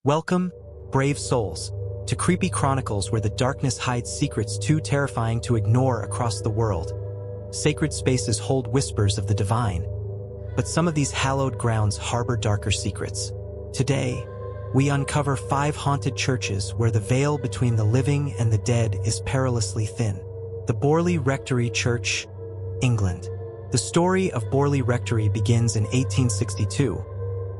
Welcome, brave souls, to creepy chronicles where the darkness hides secrets too terrifying to ignore across the world. Sacred spaces hold whispers of the divine, but some of these hallowed grounds harbor darker secrets. Today, we uncover 5 haunted churches where the veil between the living and the dead is perilously thin. The Borley Rectory Church, England. The story of Borley Rectory begins in 1862,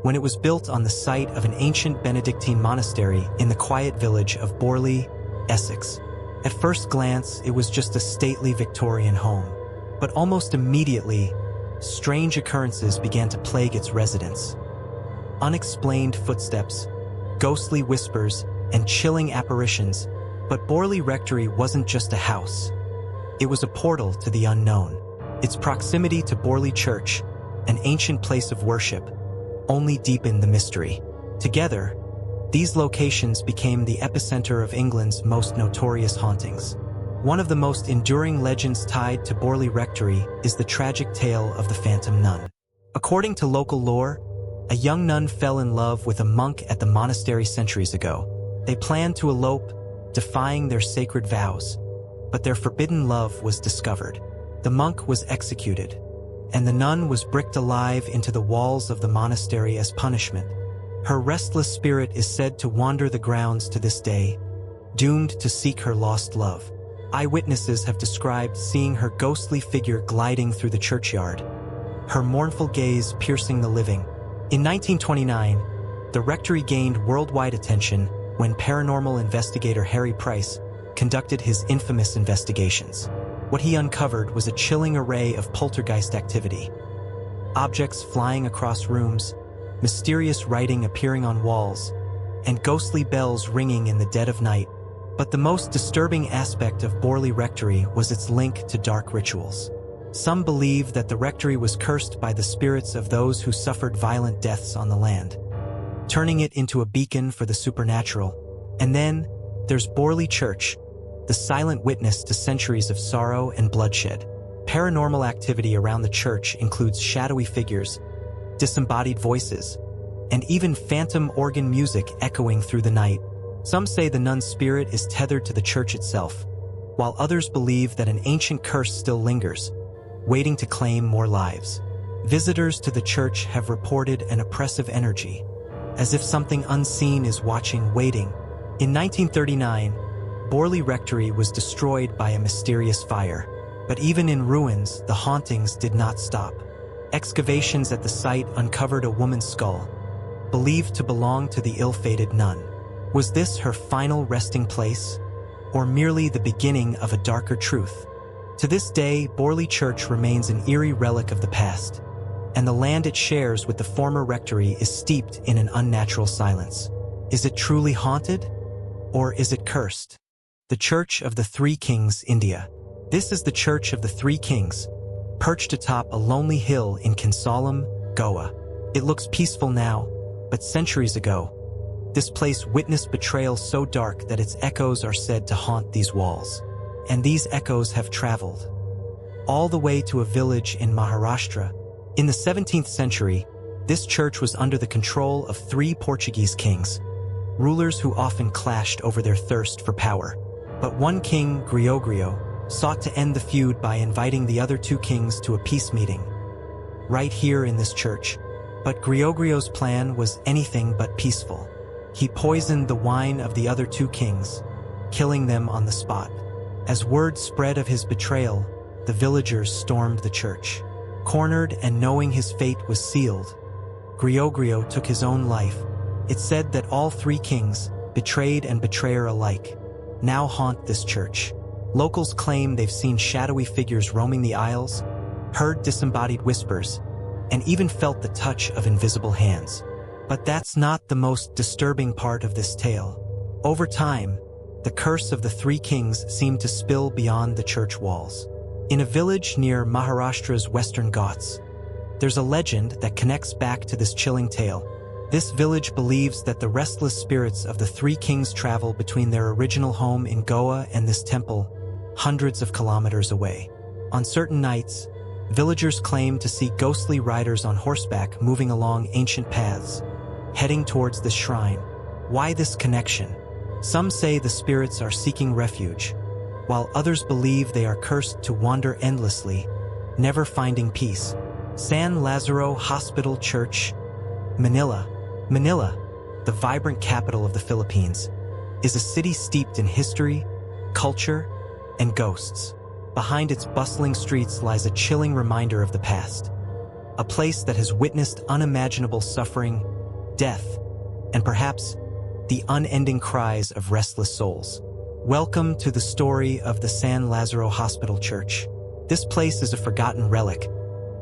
when it was built on the site of an ancient Benedictine monastery in the quiet village of Borley, Essex. At first glance, it was just a stately Victorian home, but almost immediately, strange occurrences began to plague its residents. Unexplained footsteps, ghostly whispers, and chilling apparitions. But Borley Rectory wasn't just a house. It was a portal to the unknown. Its proximity to Borley Church, an ancient place of worship, only deepened the mystery. Together, these locations became the epicenter of England's most notorious hauntings. One of the most enduring legends tied to Borley Rectory is the tragic tale of the Phantom Nun. According to local lore, a young nun fell in love with a monk at the monastery centuries ago. They planned to elope, defying their sacred vows, but their forbidden love was discovered. The monk was executed, and the nun was bricked alive into the walls of the monastery as punishment. Her restless spirit is said to wander the grounds to this day, doomed to seek her lost love. Eyewitnesses have described seeing her ghostly figure gliding through the churchyard, her mournful gaze piercing the living. In 1929, the rectory gained worldwide attention when paranormal investigator Harry Price conducted his infamous investigations. What he uncovered was a chilling array of poltergeist activity. Objects flying across rooms, mysterious writing appearing on walls, and ghostly bells ringing in the dead of night. But the most disturbing aspect of Borley Rectory was its link to dark rituals. Some believe that the rectory was cursed by the spirits of those who suffered violent deaths on the land, turning it into a beacon for the supernatural. And then, there's Borley Church, the silent witness to centuries of sorrow and bloodshed. Paranormal activity around the church includes shadowy figures, disembodied voices, and even phantom organ music echoing through the night. Some say the nun's spirit is tethered to the church itself, while others believe that an ancient curse still lingers, waiting to claim more lives. Visitors to the church have reported an oppressive energy, as if something unseen is watching, waiting. In 1939, Borley Rectory was destroyed by a mysterious fire, but even in ruins, the hauntings did not stop. Excavations at the site uncovered a woman's skull, believed to belong to the ill-fated nun. Was this her final resting place, or merely the beginning of a darker truth? To this day, Borley Church remains an eerie relic of the past, and the land it shares with the former rectory is steeped in an unnatural silence. Is it truly haunted, or is it cursed? The Church of the Three Kings, India. This is the Church of the Three Kings, perched atop a lonely hill in Kinsalam, Goa. It looks peaceful now, but centuries ago, this place witnessed betrayal so dark that its echoes are said to haunt these walls. And these echoes have traveled all the way to a village in Maharashtra. In the 17th century, this church was under the control of 3 Portuguese kings, rulers who often clashed over their thirst for power. But one king, Gregorio, sought to end the feud by inviting the other 2 kings to a peace meeting, right here in this church. But Gregorio's plan was anything but peaceful. He poisoned the wine of the other 2 kings, killing them on the spot. As word spread of his betrayal, the villagers stormed the church. Cornered and knowing his fate was sealed, Gregorio took his own life. It's said that all 3 kings, betrayed and betrayer alike, now haunt this church. Locals claim they've seen shadowy figures roaming the aisles, heard disembodied whispers, and even felt the touch of invisible hands. But that's not the most disturbing part of this tale. Over time, the curse of the 3 kings seemed to spill beyond the church walls. In a village near Maharashtra's Western Ghats, there's a legend that connects back to this chilling tale. This village believes that the restless spirits of the 3 kings travel between their original home in Goa and this temple, hundreds of kilometers away. On certain nights, villagers claim to see ghostly riders on horseback moving along ancient paths, heading towards this shrine. Why this connection? Some say the spirits are seeking refuge, while others believe they are cursed to wander endlessly, never finding peace. San Lazaro Hospital Church, Manila. Manila, the vibrant capital of the Philippines, is a city steeped in history, culture, and ghosts. Behind its bustling streets lies a chilling reminder of the past. A place that has witnessed unimaginable suffering, death, and perhaps the unending cries of restless souls. Welcome to the story of the San Lazaro Hospital Church. This place is a forgotten relic,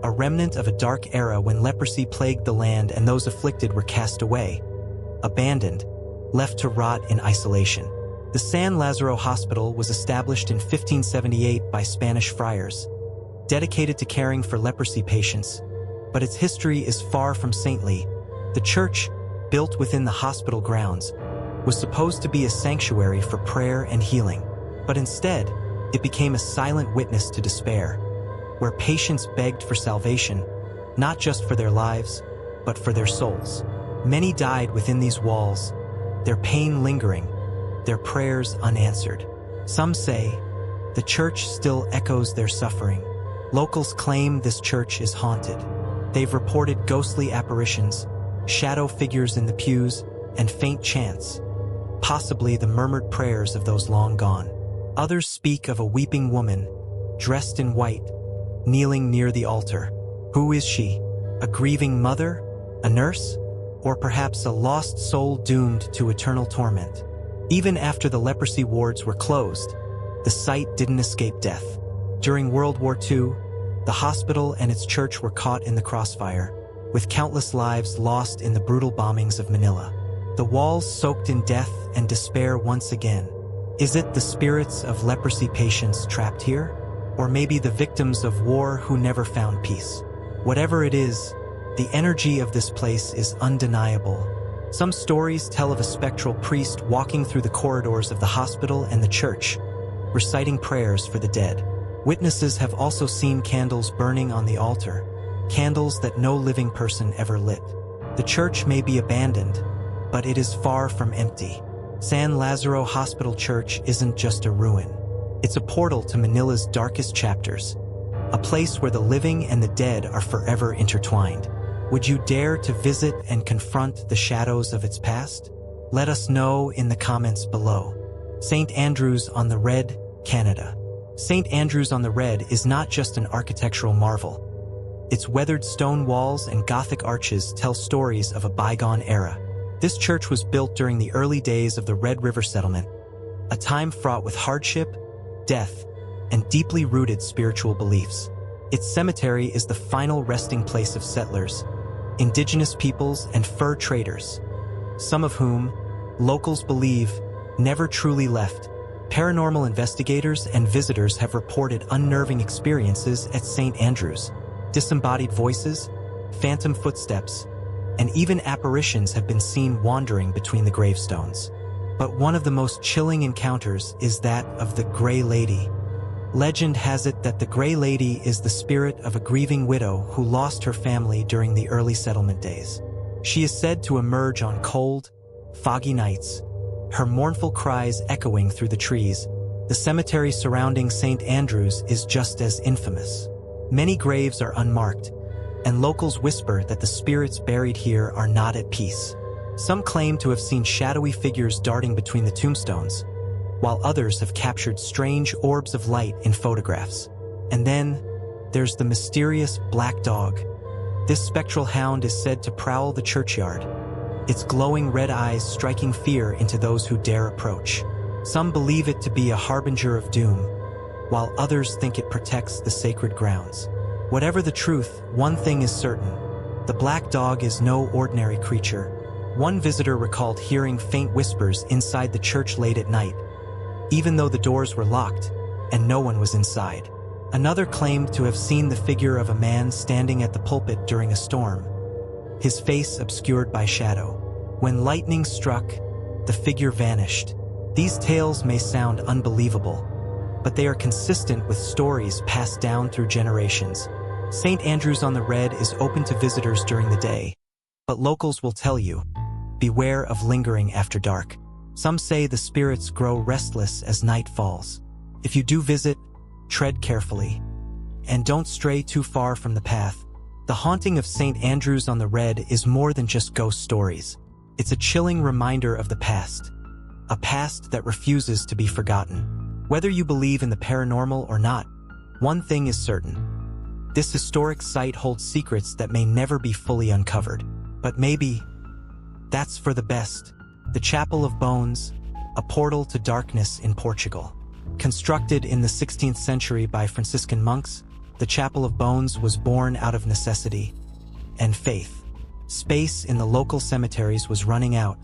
a remnant of a dark era when leprosy plagued the land and those afflicted were cast away, abandoned, left to rot in isolation. The San Lazaro Hospital was established in 1578 by Spanish friars, dedicated to caring for leprosy patients, but its history is far from saintly. The church, built within the hospital grounds, was supposed to be a sanctuary for prayer and healing, but instead, it became a silent witness to despair, where patients begged for salvation, not just for their lives, but for their souls. Many died within these walls, their pain lingering, their prayers unanswered. Some say the church still echoes their suffering. Locals claim this church is haunted. They've reported ghostly apparitions, shadow figures in the pews, and faint chants, possibly the murmured prayers of those long gone. Others speak of a weeping woman, dressed in white, kneeling near the altar. Who is she? A grieving mother? A nurse? Or perhaps a lost soul doomed to eternal torment? Even after the leprosy wards were closed, the site didn't escape death. During World War II, the hospital and its church were caught in the crossfire, with countless lives lost in the brutal bombings of Manila. The walls soaked in death and despair once again. Is it the spirits of leprosy patients trapped here? Or maybe the victims of war who never found peace? Whatever it is, the energy of this place is undeniable. Some stories tell of a spectral priest walking through the corridors of the hospital and the church, reciting prayers for the dead. Witnesses have also seen candles burning on the altar, candles that no living person ever lit. The church may be abandoned, but it is far from empty. San Lazaro Hospital Church isn't just a ruin. It's a portal to Manila's darkest chapters, a place where the living and the dead are forever intertwined. Would you dare to visit and confront the shadows of its past? Let us know in the comments below. St. Andrews on the Red, Canada. St. Andrews on the Red is not just an architectural marvel. Its weathered stone walls and Gothic arches tell stories of a bygone era. This church was built during the early days of the Red River settlement, a time fraught with hardship, death, and deeply rooted spiritual beliefs. Its cemetery is the final resting place of settlers, indigenous peoples, and fur traders, some of whom, locals believe, never truly left. Paranormal investigators and visitors have reported unnerving experiences at St. Andrews. Disembodied voices, phantom footsteps, and even apparitions have been seen wandering between the gravestones. But one of the most chilling encounters is that of the Grey Lady. Legend has it that the Grey Lady is the spirit of a grieving widow who lost her family during the early settlement days. She is said to emerge on cold, foggy nights, her mournful cries echoing through the trees. The cemetery surrounding St. Andrews is just as infamous. Many graves are unmarked, and locals whisper that the spirits buried here are not at peace. Some claim to have seen shadowy figures darting between the tombstones, while others have captured strange orbs of light in photographs. And then, there's the mysterious black dog. This spectral hound is said to prowl the churchyard, its glowing red eyes striking fear into those who dare approach. Some believe it to be a harbinger of doom, while others think it protects the sacred grounds. Whatever the truth, one thing is certain: the black dog is no ordinary creature. One visitor recalled hearing faint whispers inside the church late at night, even though the doors were locked and no one was inside. Another claimed to have seen the figure of a man standing at the pulpit during a storm, his face obscured by shadow. When lightning struck, the figure vanished. These tales may sound unbelievable, but they are consistent with stories passed down through generations. St. Andrews on the Red is open to visitors during the day, but locals will tell you, beware of lingering after dark. Some say the spirits grow restless as night falls. If you do visit, tread carefully. And don't stray too far from the path. The haunting of St. Andrew's on the Red is more than just ghost stories. It's a chilling reminder of the past. A past that refuses to be forgotten. Whether you believe in the paranormal or not, one thing is certain. This historic site holds secrets that may never be fully uncovered. But maybe that's for the best. The Chapel of Bones, a portal to darkness in Portugal. Constructed in the 16th century by Franciscan monks, the Chapel of Bones was born out of necessity and faith. Space in the local cemeteries was running out,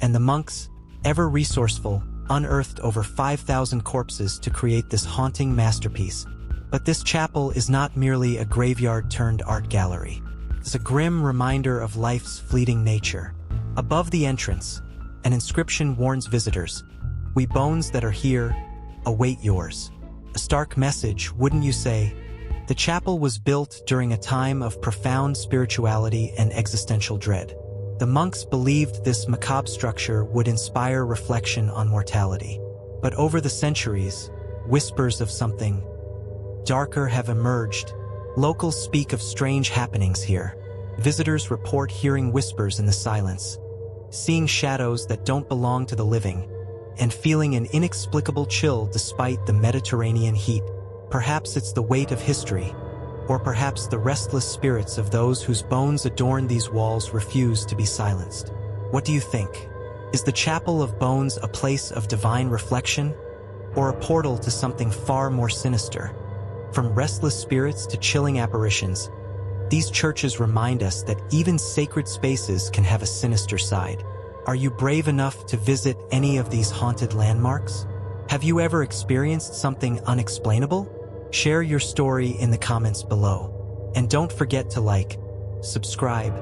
and the monks, ever resourceful, unearthed over 5,000 corpses to create this haunting masterpiece. But this chapel is not merely a graveyard turned art gallery. It's a grim reminder of life's fleeting nature. Above the entrance, an inscription warns visitors, "We bones that are here await yours." A stark message, wouldn't you say? The chapel was built during a time of profound spirituality and existential dread. The monks believed this macabre structure would inspire reflection on mortality. But over the centuries, whispers of something darker have emerged. Locals speak of strange happenings here. Visitors report hearing whispers in the silence, seeing shadows that don't belong to the living, and feeling an inexplicable chill despite the Mediterranean heat. Perhaps it's the weight of history, or perhaps the restless spirits of those whose bones adorn these walls refuse to be silenced. What do you think? Is the Chapel of Bones a place of divine reflection, or a portal to something far more sinister? From restless spirits to chilling apparitions, these churches remind us that even sacred spaces can have a sinister side. Are you brave enough to visit any of these haunted landmarks? Have you ever experienced something unexplainable? Share your story in the comments below. And don't forget to like, subscribe,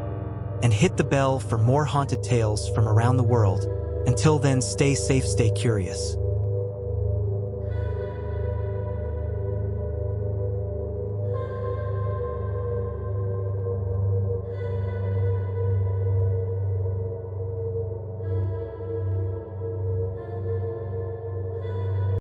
and hit the bell for more haunted tales from around the world. Until then, stay safe, stay curious.